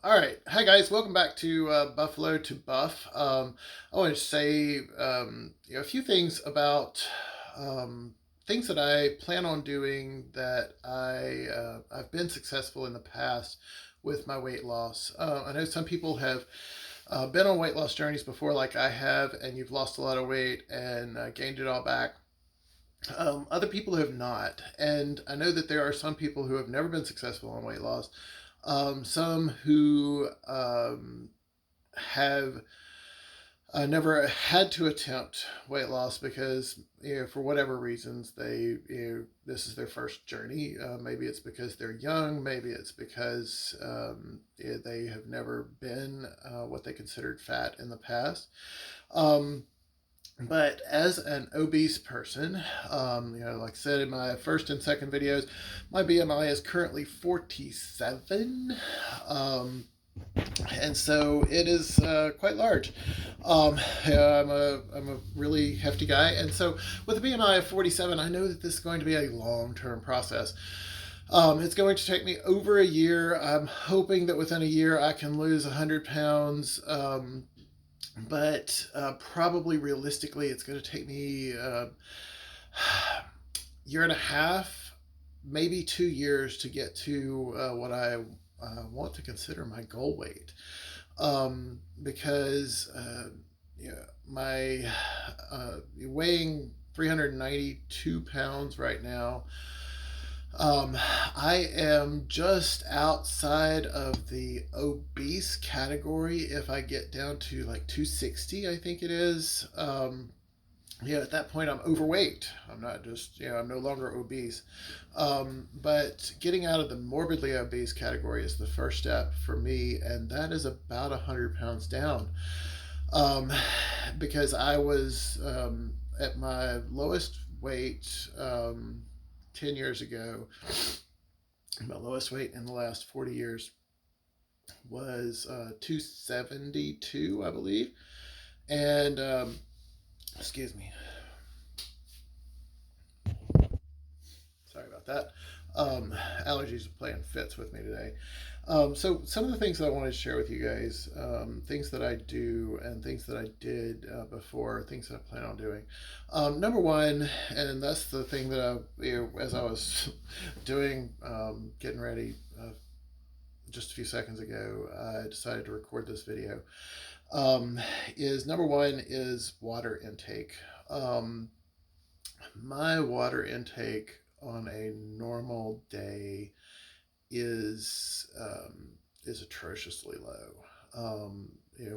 All right. Hi, guys. Welcome back to Buffalo to Buff. I want to say a few things about um, things that I plan on doing that I've been successful in the past with my weight loss. I know some people have been on weight loss journeys before, like I have, and you've lost a lot of weight and gained it all back. Other people have not, and I know that there are some people who have never been successful on weight loss. Some who have never had to attempt weight loss because for whatever reasons this is their first journey. Maybe it's because they're young. Maybe it's because they have never been what they considered fat in the past. Um, but as an obese person, like I said in my first and second videos, my BMI is currently 47. And so it is quite large. Yeah, I'm a really hefty guy, and so with a BMI of 47, I know that this is going to be a long-term process. It's going to take me over a year. I'm hoping that within a year I can lose 100 pounds. But probably realistically, it's going to take me a year and a half, maybe 2 years to get to what I want to consider my goal weight. Because my weighing 392 pounds right now. I am just outside of the obese category if I get down to like 260, I think it is. At that point, I'm overweight. I'm not just, I'm no longer obese. But getting out of the morbidly obese category is the first step for me, and that is about 100 pounds down. Um, because I was at my lowest weight 10 years ago. My lowest weight in the last 40 years was 272, I believe. And, excuse me. Sorry about that. Um, Allergies are playing fits with me today. So some of the things that I wanted to share with you guys, things that I do and things that I did before, things that I plan on doing. Number one, and that's the thing that as I was doing, getting ready just a few seconds ago, I decided to record this video. Is number one is water intake. My water intake on a normal day is atrociously low.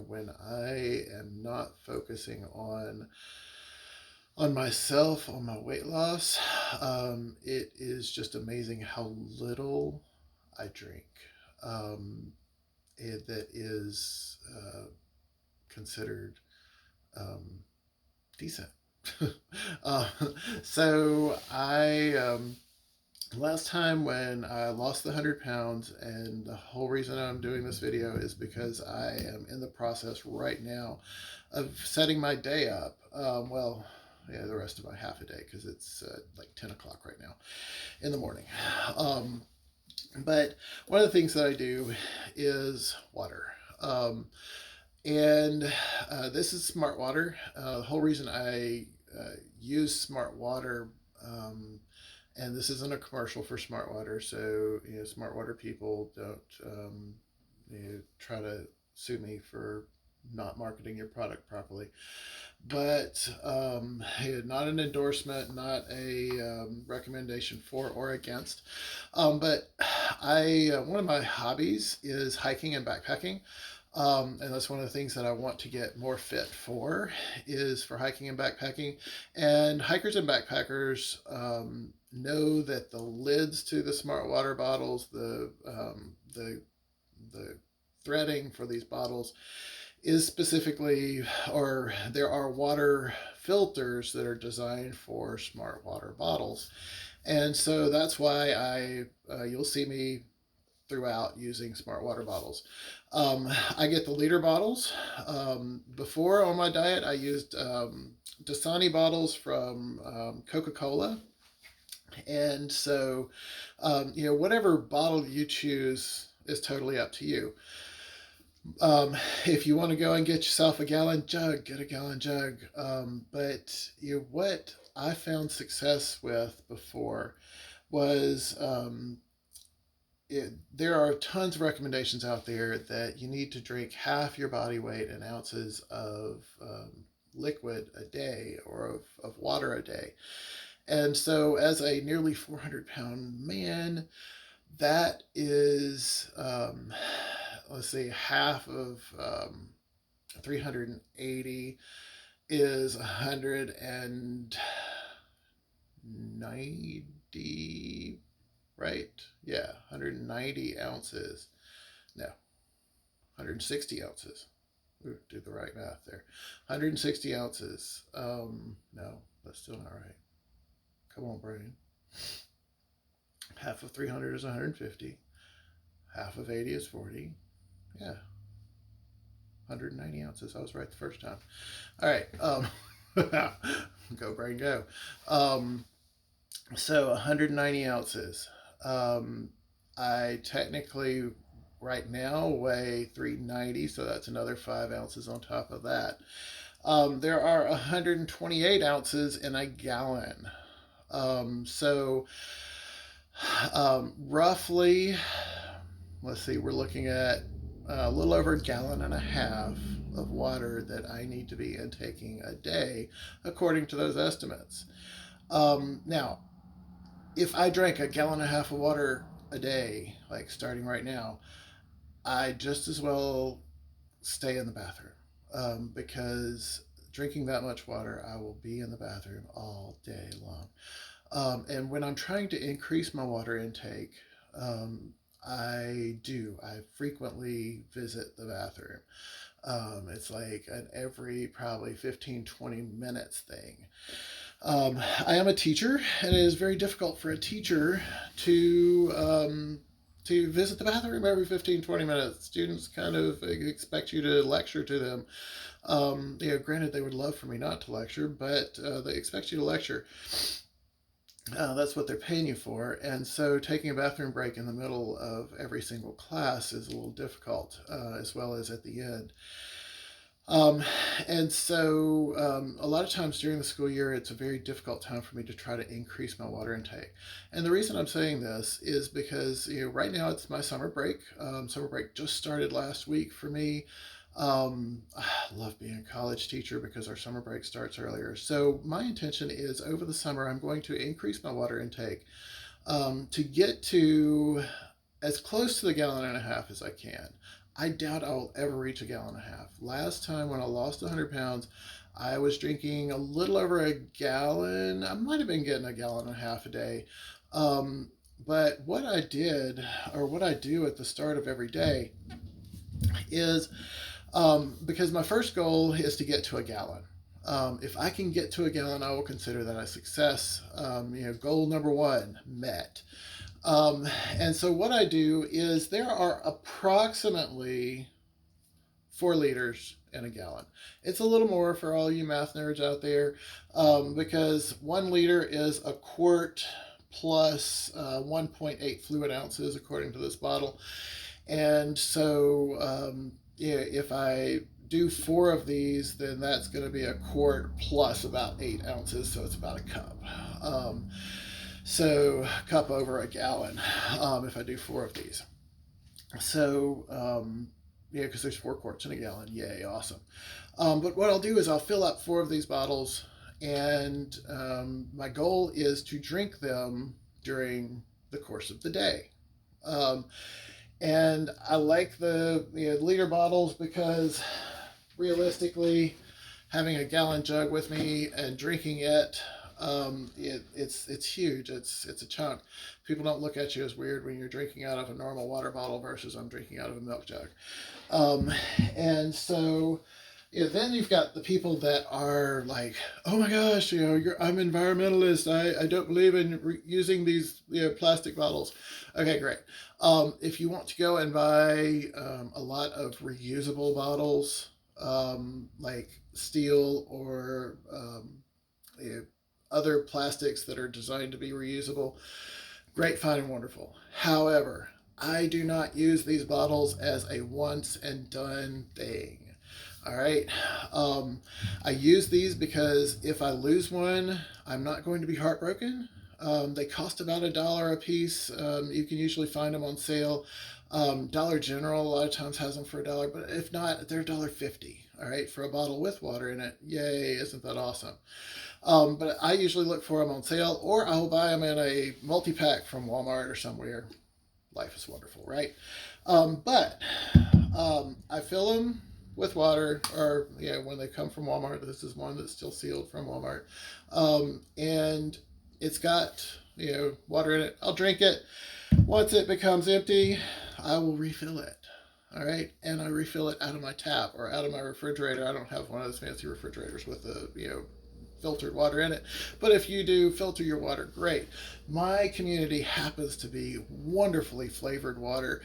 When I am not focusing on myself, on my weight loss, it is just amazing how little I drink. That is considered decent. uh, so last time when I lost the 100 pounds, and the whole reason I'm doing this video is because I am in the process right now of setting my day up. The rest of my half a day, because it's like 10 o'clock right now in the morning. But one of the things that I do is water. And this is smart water. The whole reason I use smart water, and this isn't a commercial for smart water, so smart water people don't try to sue me for not marketing your product properly. But not an endorsement, not a recommendation for or against. But one of my hobbies is hiking and backpacking. And that's one of the things that I want to get more fit for, is for hiking and backpacking. And hikers and backpackers know that the lids to the smart water bottles, the threading for these bottles is specifically, or there are water filters that are designed for smart water bottles. And so that's why you'll see me throughout using smart water bottles. I get the liter bottles. Before on my diet, I used Dasani bottles from Coca-Cola. And so, whatever bottle you choose is totally up to you. If you want to go and get yourself a gallon jug, get a gallon jug. But what I found success with before was there are tons of recommendations out there that you need to drink half your body weight in ounces of liquid a day or of water a day. And so, as a nearly 400-pound man, that is, let's see, half of 380 is 190, right? Yeah, 190 ounces. No, 160 ounces. Ooh, do the right math there. 160 ounces. No, that's still not right. Come on, brain. Half of 300 is 150. Half of 80 is 40. Yeah, 190 ounces. I was right the first time. All right. Go, brain, go. So 190 ounces. I technically right now weigh 390, so that's another 5 ounces on top of that. There are 128 ounces in a gallon. So roughly, let's see, we're looking at a little over a gallon and a half of water that I need to be intaking a day, according to those estimates. Now, if I drank a gallon and a half of water a day, like starting right now, I just as well stay in the bathroom because drinking that much water, I will be in the bathroom all day long. And when I'm trying to increase my water intake, I frequently visit the bathroom. It's like an every probably 15, 20 minutes thing. I am a teacher, and it is very difficult for a teacher to visit the bathroom every 15, 20 minutes. Students kind of expect you to lecture to them. Granted, they would love for me not to lecture, but they expect you to lecture. That's what they're paying you for. And so taking a bathroom break in the middle of every single class is a little difficult, as well as at the end. Um, and so a lot of times during the school year, it's a very difficult time for me to try to increase my water intake. And the reason I'm saying this is because right now it's my summer break. Summer break just started last week for me. I love being a college teacher because our summer break starts earlier. So my intention is over the summer, I'm going to increase my water intake to get to as close to the gallon and a half as I can. I doubt I'll ever reach a gallon and a half. Last time when I lost 100 pounds, I was drinking a little over a gallon. I might have been getting a gallon and a half a day. But what I did, or what I do at the start of every day, is because my first goal is to get to a gallon. If I can get to a gallon, I will consider that a success. Goal number one met. And so what I do is there are approximately 4 liters in a gallon. It's a little more for all you math nerds out there because 1 liter is a quart plus 1.8 fluid ounces according to this bottle. And so if I do 4 of these, then that's going to be a quart plus about 8 ounces, so it's about a cup. So a cup over a gallon if I do 4 of these. So because there's 4 quarts in a gallon. Yay, awesome. But what I'll do is I'll fill up 4 of these bottles, and my goal is to drink them during the course of the day. And I like the liter bottles because realistically, having a gallon jug with me and drinking it, it's huge. It's a chunk. People don't look at you as weird when you're drinking out of a normal water bottle versus I'm drinking out of a milk jug. And so then you've got the people that are like, oh my gosh, I'm environmentalist. I don't believe in using these plastic bottles. Okay, great. If you want to go and buy a lot of reusable bottles, like steel or other plastics that are designed to be reusable, great, fine, and wonderful. However, I do not use these bottles as a once and done thing. All right. I use these because if I lose one, I'm not going to be heartbroken. They cost about $1 a piece. You can usually find them on sale. Dollar General a lot of times has them for $1, but if not, they're $1.50. All right, for a bottle with water in it. Yay! Isn't that awesome? But I usually look for them on sale, or I will buy them in a multi-pack from Walmart or somewhere. Life is wonderful, right? But I fill them with water, or when they come from Walmart. This is one that's still sealed from Walmart, and it's got water in it. I'll drink it. Once it becomes empty, I will refill it. All right, and I refill it out of my tap or out of my refrigerator. I don't have one of those fancy refrigerators with the filtered water in it, but if you do filter your water, great. My community happens to be wonderfully flavored water.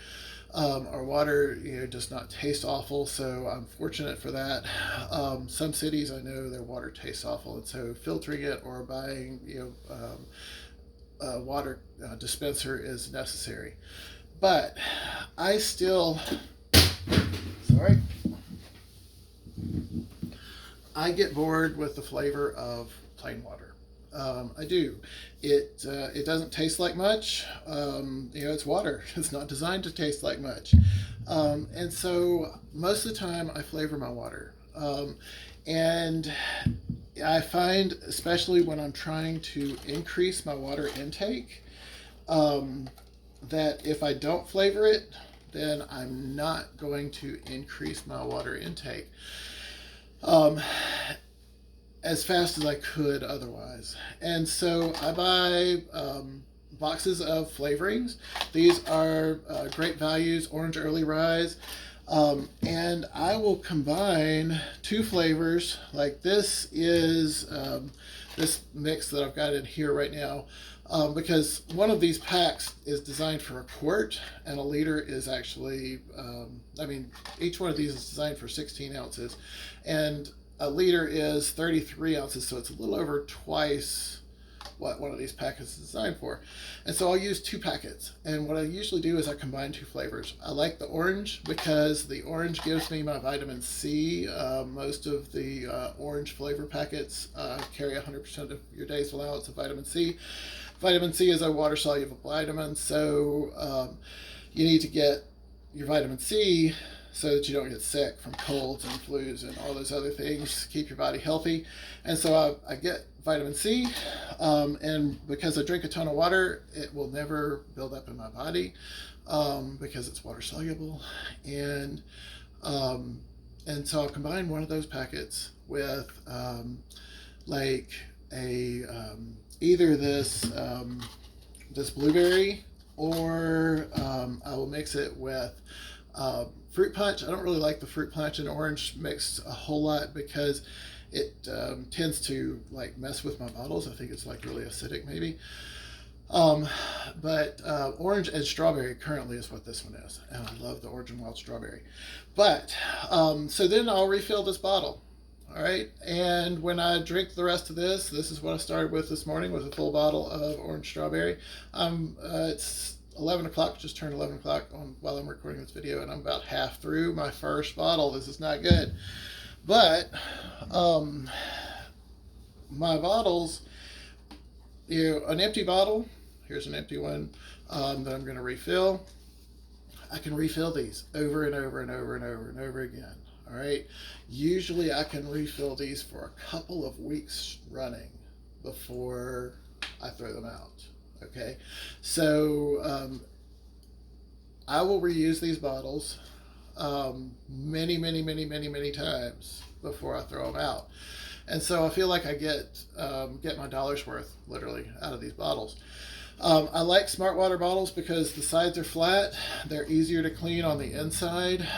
Our water does not taste awful, so I'm fortunate for that. Some cities, I know their water tastes awful, and so filtering it or buying a water dispenser is necessary. But I still, sorry, I get bored with the flavor of plain water. I do. It doesn't taste like much. It's water. It's not designed to taste like much. And so most of the time I flavor my water. And I find, especially when I'm trying to increase my water intake, that if I don't flavor it, then I'm not going to increase my water intake as fast as I could otherwise. And so I buy boxes of flavorings. These are great values, orange early rise. And I will combine two flavors. Like this is this mix that I've got in here right now. Because one of these packs is designed for a quart, and a liter is actually, each one of these is designed for 16 ounces, and a liter is 33 ounces, so it's a little over twice what one of these packets is designed for. And so I'll use two packets, and what I usually do is I combine two flavors. I like the orange because the orange gives me my vitamin C. Most of the orange flavor packets carry 100% of your day's allowance of vitamin C. Vitamin C is a water-soluble vitamin, so you need to get your vitamin C so that you don't get sick from colds and flus and all those other things. Keep your body healthy. And so I get vitamin C, and because I drink a ton of water, it will never build up in my body because it's water-soluble. And so I'll combine one of those packets with either this blueberry, or I will mix it with fruit punch. I don't really like the fruit punch and orange mixed a whole lot because it tends to mess with my bottles. I think it's really acidic maybe. But orange and strawberry currently is what this one is, and I love the orange and wild strawberry. But so then I'll refill this bottle. All right, and when I drink the rest of this is what I started with this morning, with a full bottle of orange strawberry. It's 11 o'clock, just turned 11 o'clock while I'm recording this video, and I'm about half through my first bottle. This is not good. But my bottles, an empty bottle, here's an empty one that I'm going to refill. I can refill these over and over and over and over and over again. All right. Usually I can refill these for a couple of weeks running before I throw them out. Okay. So I will reuse these bottles many times before I throw them out. And so I feel like I get my dollar's worth literally out of these bottles. I like Smart Water bottles because the sides are flat. They're easier to clean on the inside.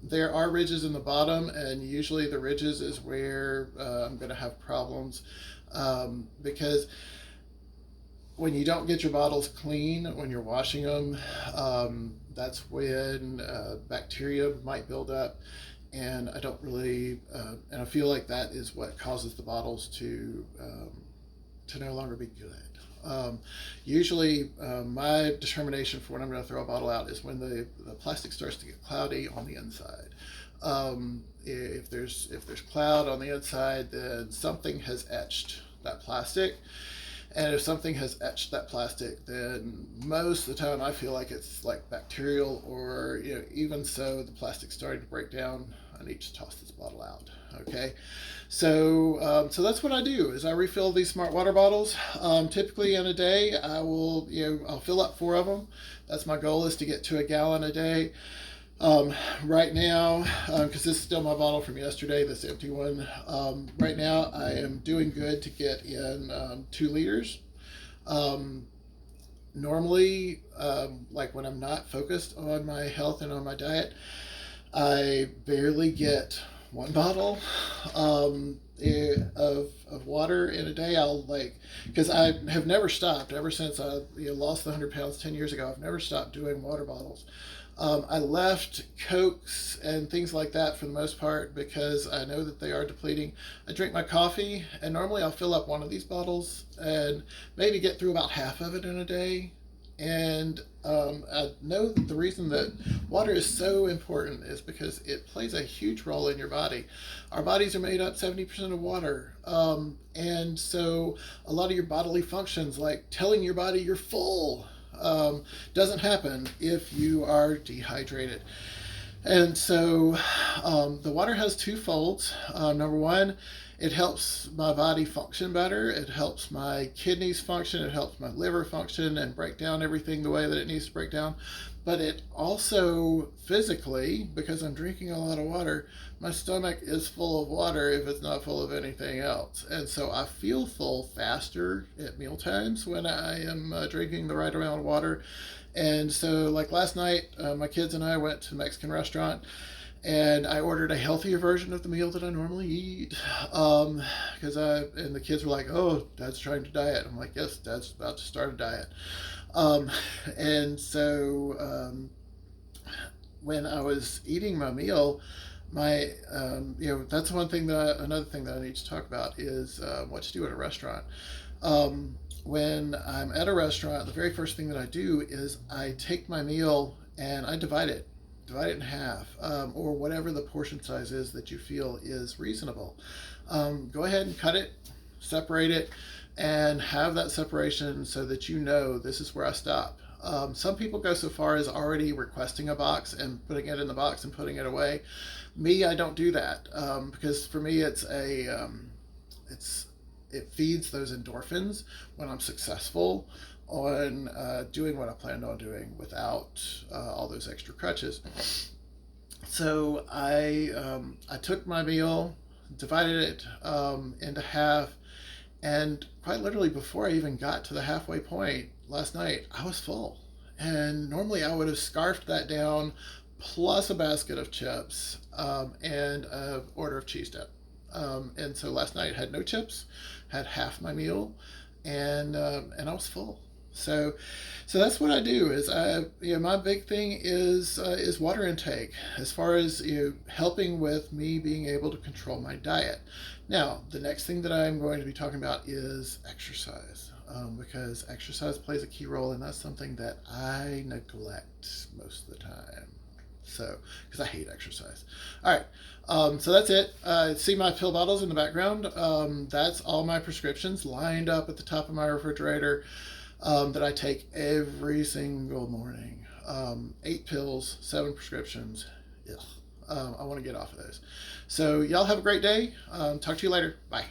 There are ridges in the bottom, and usually the ridges is where I'm going to have problems because when you don't get your bottles clean when you're washing them, that's when bacteria might build up, and I don't really, and I feel like that is what causes the bottles to no longer be good. Usually, my determination for when I'm going to throw a bottle out is when the plastic starts to get cloudy on the inside. If there's cloud on the inside, then something has etched that plastic. And if something has etched that plastic, then most of the time I feel like it's like bacterial, or even so, the plastic's starting to break down. I need to toss this bottle out. Okay, so that's what I do is I refill these smart water bottles. Typically in a day, I'll fill up 4 of them. That's my goal, is to get to a gallon a day. Right now, because this is still my bottle from yesterday, this empty one, right now I am doing good to get in 2 liters. Normally, like when I'm not focused on my health and on my diet, I barely get 1 bottle of water in a day. Because I have never stopped ever since I lost the 100 pounds 10 years ago. I've never stopped doing water bottles. I left Cokes and things like that for the most part because I know that they are depleting. I drink my coffee, and normally I'll fill up 1 of these bottles and maybe get through about half of it in a day. And I know that the reason that water is so important is because it plays a huge role in your body. Our bodies are made up 70% of water. And so a lot of your bodily functions, like telling your body you're full, doesn't happen if you are dehydrated. And so the water has 2 folds. Number one, it helps my body function better. It helps my kidneys function. It helps my liver function and break down everything the way that it needs to break down. But it also physically, because I'm drinking a lot of water, my stomach is full of water if it's not full of anything else. And so I feel full faster at meal times when I am drinking the right amount of water. And so, like last night, my kids and I went to a Mexican restaurant, and I ordered a healthier version of the meal that I normally eat. And the kids were like, "Oh, Dad's trying to diet." I'm like, "Yes, Dad's about to start a diet." And so when I was eating my meal, that's another thing that I need to talk about is what to do at a restaurant. When I'm at a restaurant, the very first thing that I do is I take my meal and I divide it in half, or whatever the portion size is that you feel is reasonable. Go ahead and cut it, separate it, and have that separation so that you know this is where I stop. Some people go so far as already requesting a box and putting it in the box and putting it away. Me, I don't do that, because for me it feeds those endorphins when I'm successful on doing what I planned on doing without all those extra crutches. So I took my meal, divided it into half, and quite literally before I even got to the halfway point last night, I was full. And normally I would have scarfed that down plus a basket of chips and an order of cheese dip. And so last night I had no chips, had half my meal, and I was full. So that's what I do. Is my big thing is water intake, as far as helping with me being able to control my diet. Now, the next thing that I'm going to be talking about is exercise, because exercise plays a key role, and that's something that I neglect most of the time. So, because I hate exercise. All right, so that's it. See my pill bottles in the background. That's all my prescriptions lined up at the top of my refrigerator that I take every single morning. 8 pills, 7 prescriptions. Ugh. I want to get off of those. So y'all have a great day. Talk to you later. Bye.